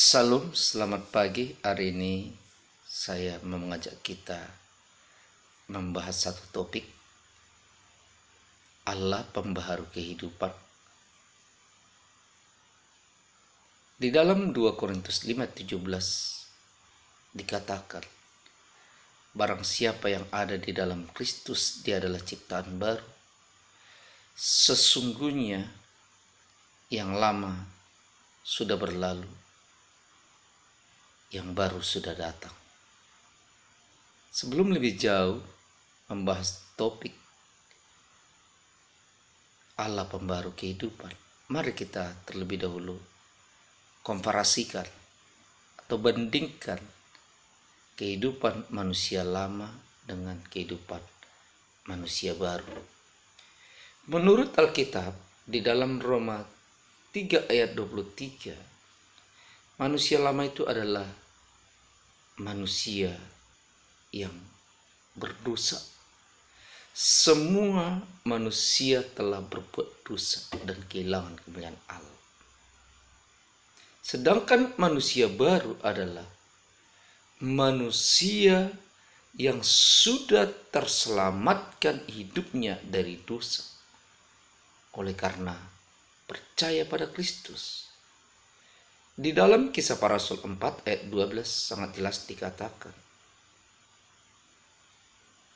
Salam, selamat pagi. Hari ini saya mengajak kita membahas satu topik, Allah pembaharu kehidupan. Di dalam 2 Korintus 5:17 dikatakan, barang siapa yang ada di dalam Kristus, dia adalah ciptaan baru. Sesungguhnya yang lama sudah berlalu, yang baru sudah datang. Sebelum lebih jauh membahas topik Allah pembaharu kehidupan, mari kita terlebih dahulu komparasikan atau bandingkan kehidupan manusia lama dengan kehidupan manusia baru. Menurut Alkitab, di dalam Roma 3 ayat 23, manusia lama itu adalah manusia yang berdosa. Semua manusia telah berbuat dosa dan kehilangan kemuliaan Allah. Sedangkan manusia baru adalah manusia yang sudah terselamatkan hidupnya dari dosa oleh karena percaya pada Kristus. Di dalam Kisah Para Rasul 4 ayat 12 sangat jelas dikatakan,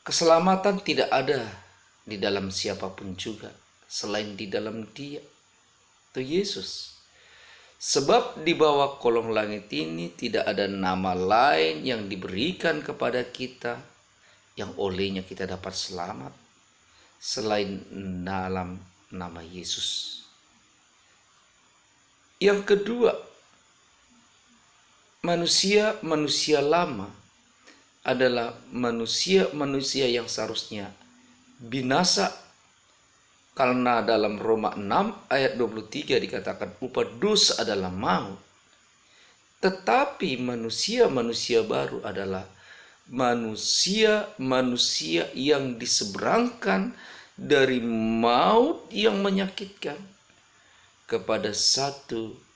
keselamatan tidak ada di dalam siapapun juga selain di dalam Dia, itu Yesus. Sebab di bawah kolong langit ini tidak ada nama lain yang diberikan kepada kita yang olehnya kita dapat selamat selain dalam nama Yesus. Yang kedua, manusia lama adalah manusia yang seharusnya binasa, karena dalam Roma 6 ayat 23 dikatakan upah dosa adalah maut. Tetapi manusia baru adalah manusia yang diseberangkan dari maut yang menyakitkan kepada satu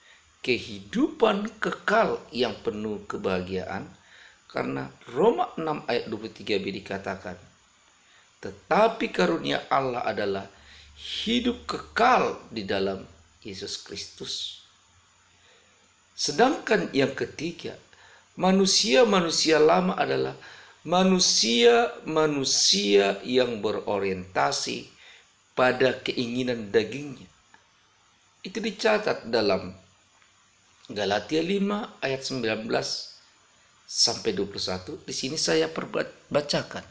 kehidupan kekal yang penuh kebahagiaan, karena Roma 6 ayat 23b dikatakan, tetapi karunia Allah adalah hidup kekal di dalam Yesus Kristus. Sedangkan yang ketiga, manusia lama adalah manusia yang berorientasi pada keinginan dagingnya. Itu dicatat dalam Galatia 5 ayat 19 sampai 21. Di sini saya bacakan.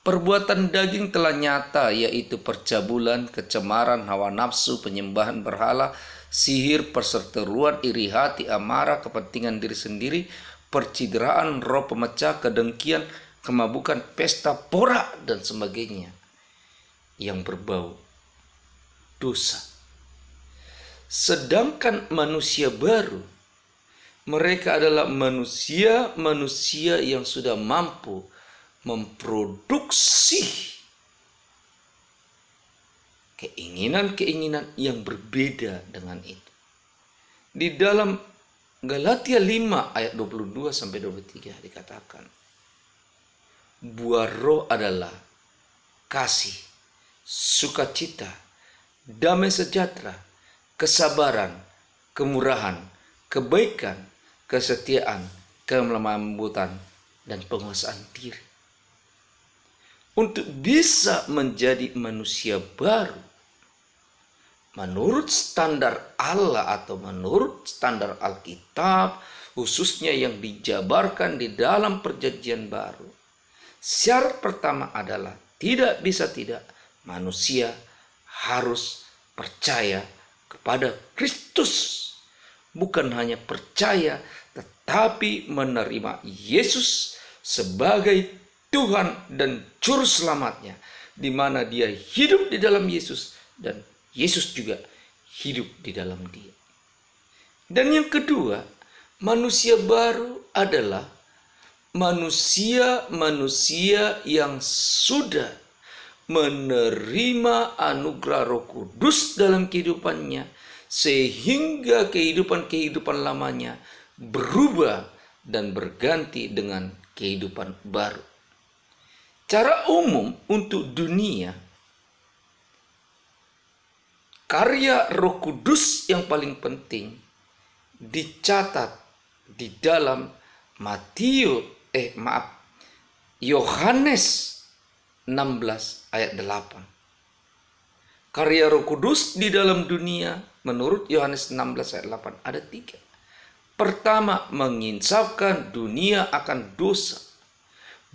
Perbuatan daging telah nyata, yaitu percabulan, kecemaran, hawa nafsu, penyembahan berhala, sihir, perseteruan, iri hati, amarah, kepentingan diri sendiri, percideraan, roh pemecah, kedengkian, kemabukan, pesta pora, dan sebagainya yang berbau dosa. Sedangkan manusia baru, mereka adalah manusia yang sudah mampu memproduksi keinginan yang berbeda dengan itu. Di dalam Galatia 5 ayat 22 sampai 23 dikatakan, buah roh adalah kasih, sukacita, damai sejahtera, kesabaran, kemurahan, kebaikan, kesetiaan, kelembutan, dan penguasaan diri. Untuk bisa menjadi manusia baru menurut standar Allah atau menurut standar Alkitab, khususnya yang dijabarkan di dalam Perjanjian Baru, syarat pertama adalah manusia harus percaya kepada Kristus. Bukan hanya percaya, tetapi menerima Yesus sebagai Tuhan dan Juru Selamatnya, di mana dia hidup di dalam Yesus dan Yesus juga hidup di dalam dia. Dan yang kedua, manusia baru adalah manusia yang sudah menerima anugerah Roh Kudus dalam kehidupannya, sehingga kehidupan lamanya berubah dan berganti dengan kehidupan baru. Cara umum untuk dunia, karya Roh Kudus yang paling penting dicatat di dalam Yohanes 16 ayat 8. Karya Roh Kudus di dalam dunia menurut Yohanes 16 ayat 8 ada 3. Pertama, menginsafkan dunia akan dosa,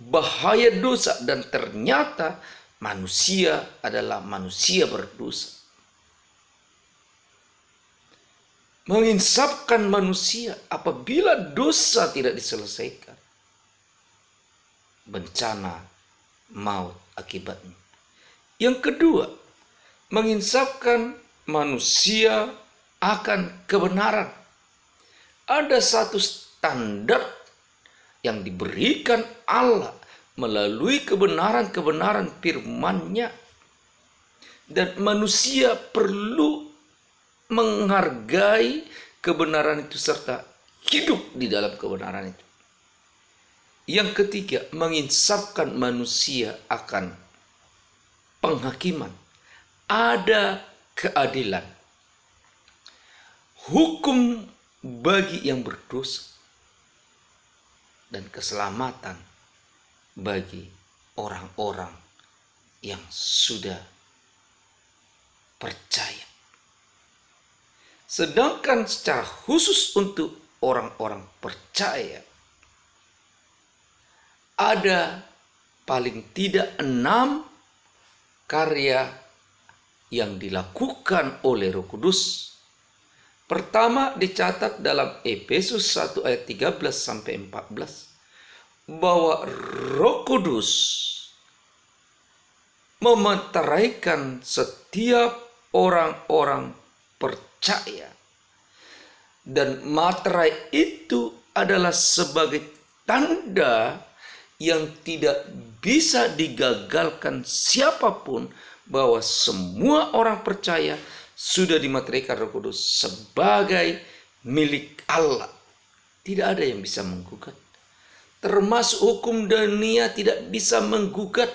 bahaya dosa, dan ternyata manusia adalah manusia berdosa. Menginsafkan manusia apabila dosa tidak diselesaikan, bencana maut akibatnya. Yang kedua, menginsafkan manusia akan kebenaran. Ada satu standar yang diberikan Allah melalui kebenaran-kebenaran firman-Nya, dan manusia perlu menghargai kebenaran itu serta hidup di dalam kebenaran itu. Yang ketiga, menginsafkan manusia akan penghakiman. Ada keadilan, hukum bagi yang berdosa, dan keselamatan bagi orang-orang yang sudah percaya. Sedangkan secara khusus untuk orang-orang percaya, ada paling tidak 6 karya yang dilakukan oleh Roh Kudus. Pertama, dicatat dalam Efesus 1 ayat 13 sampai 14 bahwa Roh Kudus memeteraikan setiap orang-orang percaya, dan materai itu adalah sebagai tanda yang tidak bisa digagalkan siapapun bahwa semua orang percaya sudah dimateraikan Roh Kudus sebagai milik Allah. Tidak ada yang bisa menggugat, termasuk hukum dunia tidak bisa menggugat.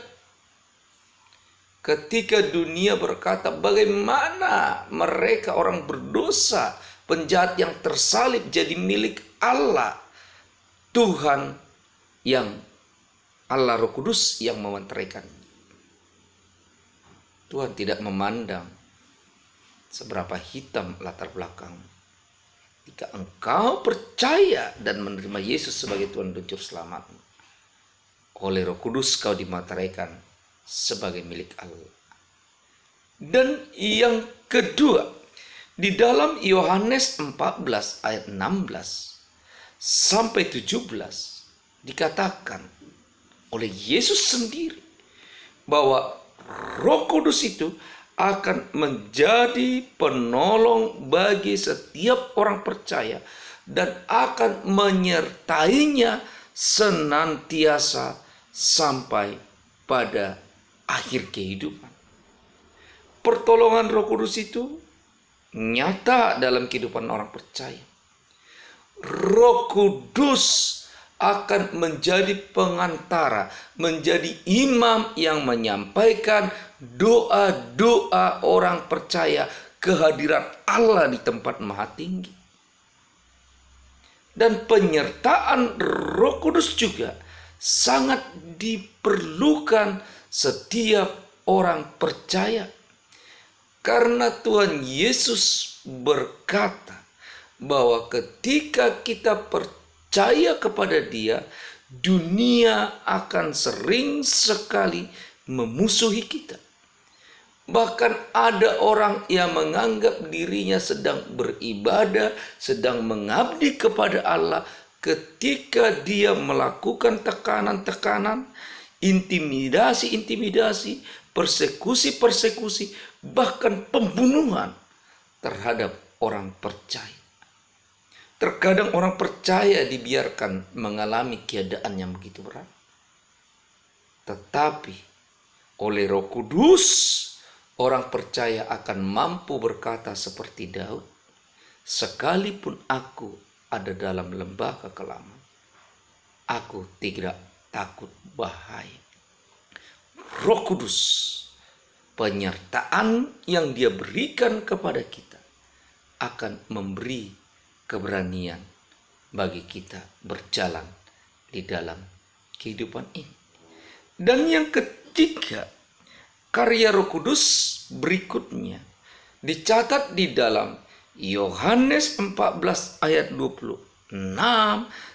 Ketika dunia berkata bagaimana mereka orang berdosa, penjahat yang tersalib jadi milik Allah, Tuhan yang Allah Roh Kudus yang memeteraikan. Tuhan tidak memandang seberapa hitam latar belakang. Jika engkau percaya dan menerima Yesus sebagai Tuhan dan Juru Selamat, oleh Roh Kudus kau dimateraikan sebagai milik Allah. Dan yang kedua, di dalam Yohanes 14 ayat 16 sampai 17 dikatakan oleh Yesus sendiri bahwa Roh Kudus itu akan menjadi penolong bagi setiap orang percaya dan akan menyertainya senantiasa sampai pada akhir kehidupan. Pertolongan Roh Kudus itu nyata dalam kehidupan orang percaya. Roh Kudus akan menjadi pengantara, menjadi imam yang menyampaikan doa-doa orang percaya kehadiran Allah di tempat maha tinggi. Dan penyertaan Roh Kudus juga sangat diperlukan setiap orang percaya. Karena Tuhan Yesus berkata bahwa ketika kita percaya kepada Dia, dunia akan sering sekali memusuhi kita. Bahkan ada orang yang menganggap dirinya sedang beribadah, sedang mengabdi kepada Allah, ketika dia melakukan tekanan-tekanan, intimidasi-intimidasi, persekusi-persekusi, bahkan pembunuhan terhadap orang percaya. Terkadang orang percaya dibiarkan mengalami keadaan yang begitu berat. Tetapi oleh Roh Kudus, orang percaya akan mampu berkata seperti Daud, sekalipun aku ada dalam lembah kekelaman, aku tidak takut bahaya. Roh Kudus, penyertaan yang Dia berikan kepada kita akan memberi keberanian bagi kita berjalan di dalam kehidupan ini. Dan yang ketiga, karya Roh Kudus berikutnya dicatat di dalam Yohanes 14 ayat 26.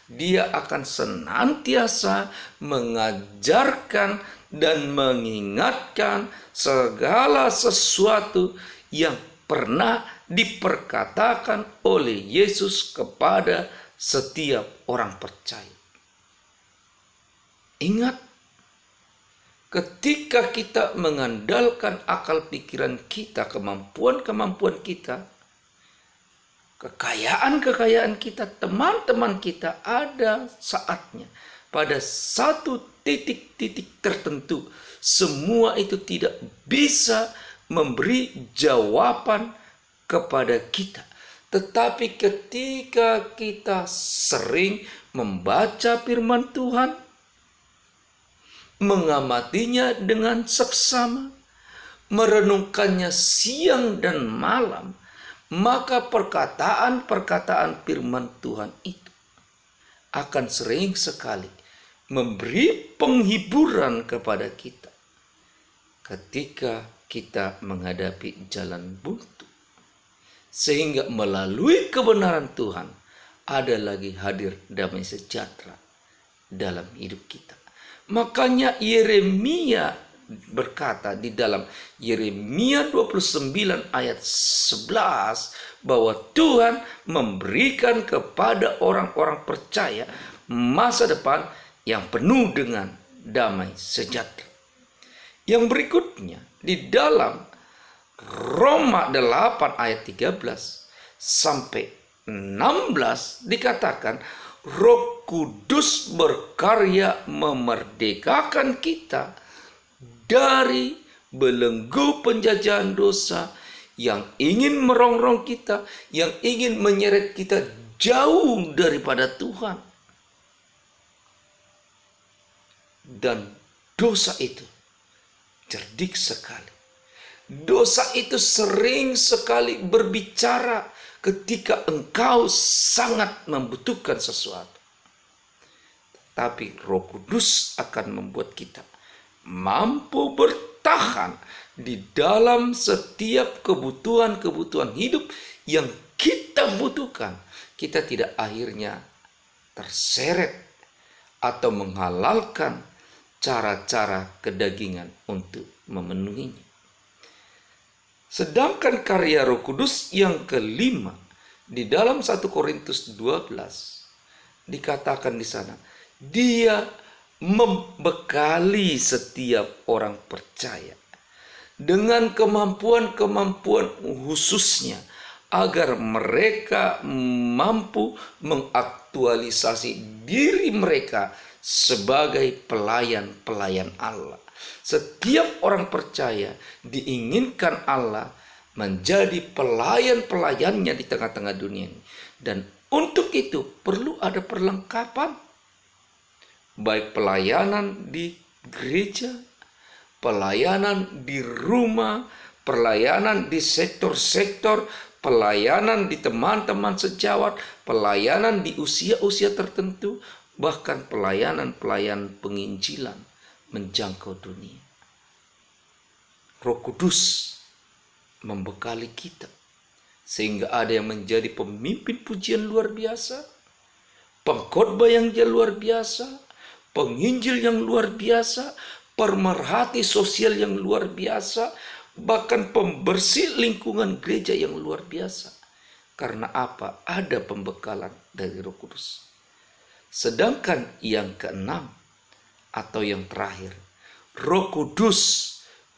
Dia akan senantiasa mengajarkan dan mengingatkan segala sesuatu yang pernah diperkatakan oleh Yesus kepada setiap orang percaya. Ingat, ketika kita mengandalkan akal pikiran kita, kemampuan-kemampuan kita, kekayaan-kekayaan kita, teman-teman kita, ada saatnya pada satu titik-titik tertentu semua itu tidak bisa memberi jawaban kepada kita. Tetapi ketika kita sering membaca firman Tuhan, mengamatinya dengan seksama, merenungkannya siang dan malam, maka perkataan-perkataan firman Tuhan itu akan sering sekali memberi penghiburan kepada kita ketika kita menghadapi jalan buntu. Sehingga melalui kebenaran Tuhan ada lagi hadir damai sejahtera dalam hidup kita. Makanya Yeremia berkata di dalam Yeremia 29 ayat 11 bahwa Tuhan memberikan kepada orang-orang percaya masa depan yang penuh dengan damai sejahtera. Yang berikutnya di dalam Roma 8 ayat 13 sampai 16 dikatakan Roh Kudus berkarya memerdekakan kita dari belenggu penjajahan dosa yang ingin merongrong kita, yang ingin menyeret kita jauh daripada Tuhan. Dan dosa itu cerdik sekali. Dosa itu sering sekali berbicara ketika engkau sangat membutuhkan sesuatu. Tapi Roh Kudus akan membuat kita mampu bertahan di dalam setiap kebutuhan-kebutuhan hidup yang kita butuhkan. Kita tidak akhirnya terseret atau menghalalkan cara-cara kedagingan untuk memenuhinya. Sedangkan karya Roh Kudus yang kelima di dalam 1 Korintus 12 dikatakan di sana, Dia membekali setiap orang percaya dengan kemampuan-kemampuan khususnya agar mereka mampu mengaktualisasi diri mereka sebagai pelayan-pelayan Allah. Setiap orang percaya diinginkan Allah menjadi pelayan-pelayannya di tengah-tengah dunia ini. Dan untuk itu perlu ada perlengkapan. Baik pelayanan di gereja, pelayanan di rumah, pelayanan di sektor-sektor, pelayanan di teman-teman sejawat, pelayanan di usia-usia tertentu, bahkan pelayanan penginjilan menjangkau dunia. Roh Kudus membekali kita sehingga ada yang menjadi pemimpin pujian luar biasa, pengkhotbah yang luar biasa, penginjil yang luar biasa, pemerhati sosial yang luar biasa, bahkan pembersih lingkungan gereja yang luar biasa. Karena apa? Ada pembekalan dari Roh Kudus. Sedangkan yang keenam atau yang terakhir, Roh Kudus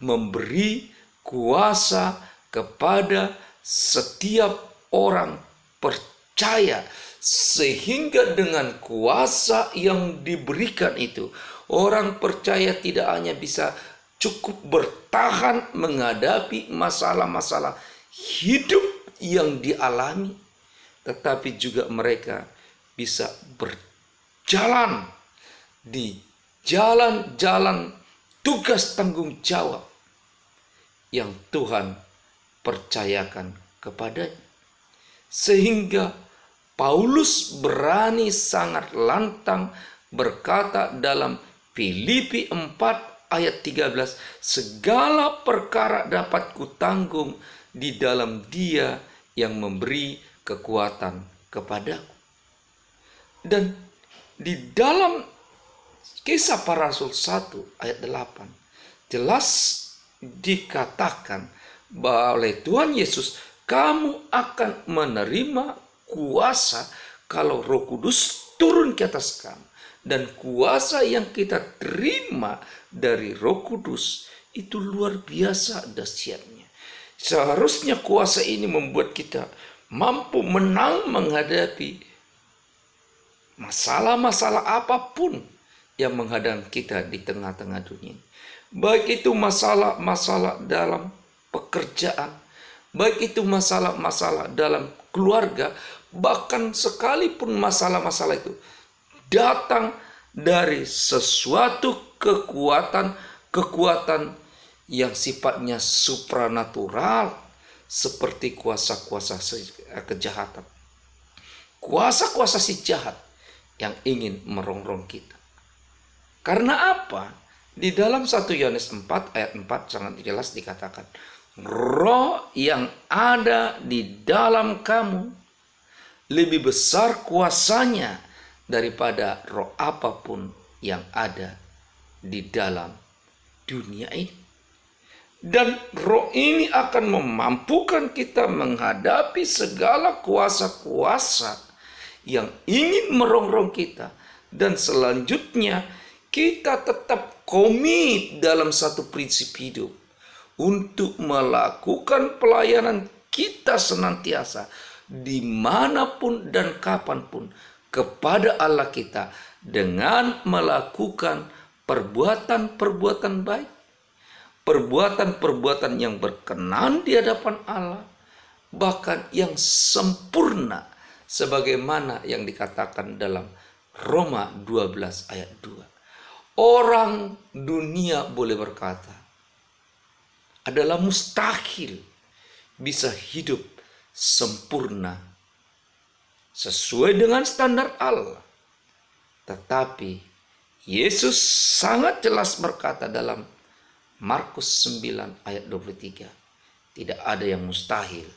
memberi kuasa kepada setiap orang percaya, sehingga dengan kuasa yang diberikan itu, orang percaya tidak hanya bisa cukup bertahan menghadapi masalah-masalah hidup yang dialami, tetapi juga mereka bisa berjalan di jalan-jalan tugas tanggung jawab yang Tuhan percayakan kepadanya. Sehingga Paulus berani sangat lantang berkata dalam Filipi 4 ayat 13, segala perkara dapat kutanggung di dalam Dia yang memberi kekuatan kepadaku. Dan di dalam Kisah Para Rasul 1 ayat 8 jelas dikatakan bahwa oleh Tuhan Yesus kamu akan menerima kuasa kalau Roh Kudus turun ke atas kamu. Dan kuasa yang kita terima dari Roh Kudus itu luar biasa dahsyatnya. Seharusnya kuasa ini membuat kita mampu menang menghadapi masalah-masalah apapun yang menghadang kita di tengah-tengah dunia. Baik itu masalah-masalah dalam pekerjaan, baik itu masalah-masalah dalam keluarga, bahkan sekalipun masalah-masalah itu datang dari sesuatu kekuatan yang sifatnya supranatural, seperti kuasa-kuasa kejahatan, kuasa-kuasa si jahat yang ingin merongrong kita. Karena apa? Di dalam 1 Yohanes 4 ayat 4 sangat jelas dikatakan, roh yang ada di dalam kamu lebih besar kuasanya daripada roh apapun yang ada di dalam dunia ini. Dan roh ini akan memampukan kita menghadapi segala kuasa-kuasa yang ingin merongrong kita. Dan selanjutnya kita tetap komit dalam satu prinsip hidup untuk melakukan pelayanan kita senantiasa dimanapun dan kapanpun kepada Allah kita dengan melakukan perbuatan-perbuatan baik, perbuatan-perbuatan yang berkenan di hadapan Allah, bahkan yang sempurna sebagaimana yang dikatakan dalam Roma 12 ayat 2. Orang dunia boleh berkata adalah mustahil bisa hidup sempurna sesuai dengan standar Allah. Tetapi Yesus sangat jelas berkata dalam Markus 9 ayat 23, tidak ada yang mustahil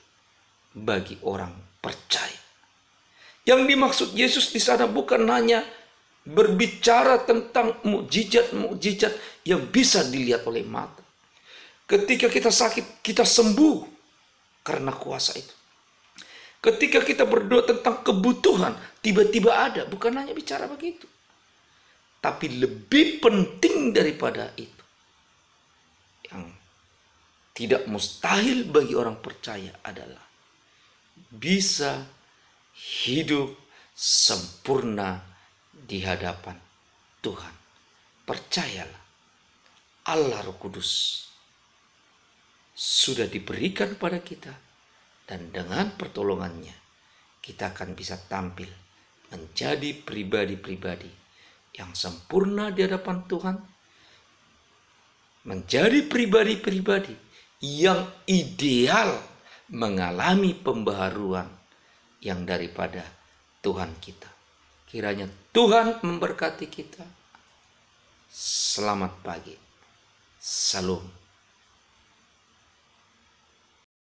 bagi orang percaya. Yang dimaksud Yesus di sana bukan hanya berbicara tentang mukjizat-mukjizat yang bisa dilihat oleh mata. Ketika kita sakit, kita sembuh karena kuasa itu. Ketika kita berdoa tentang kebutuhan, tiba-tiba ada. Bukan hanya bicara begitu. Tapi lebih penting daripada itu, yang tidak mustahil bagi orang percaya adalah bisa hidup sempurna di hadapan Tuhan. Percayalah, Allah Roh Kudus sudah diberikan pada kita, dan dengan pertolongannya kita akan bisa tampil menjadi pribadi-pribadi yang sempurna di hadapan Tuhan, menjadi pribadi-pribadi yang ideal mengalami pembaharuan yang daripada Tuhan kita. Kiranya Tuhan memberkati kita. Selamat pagi. Salam.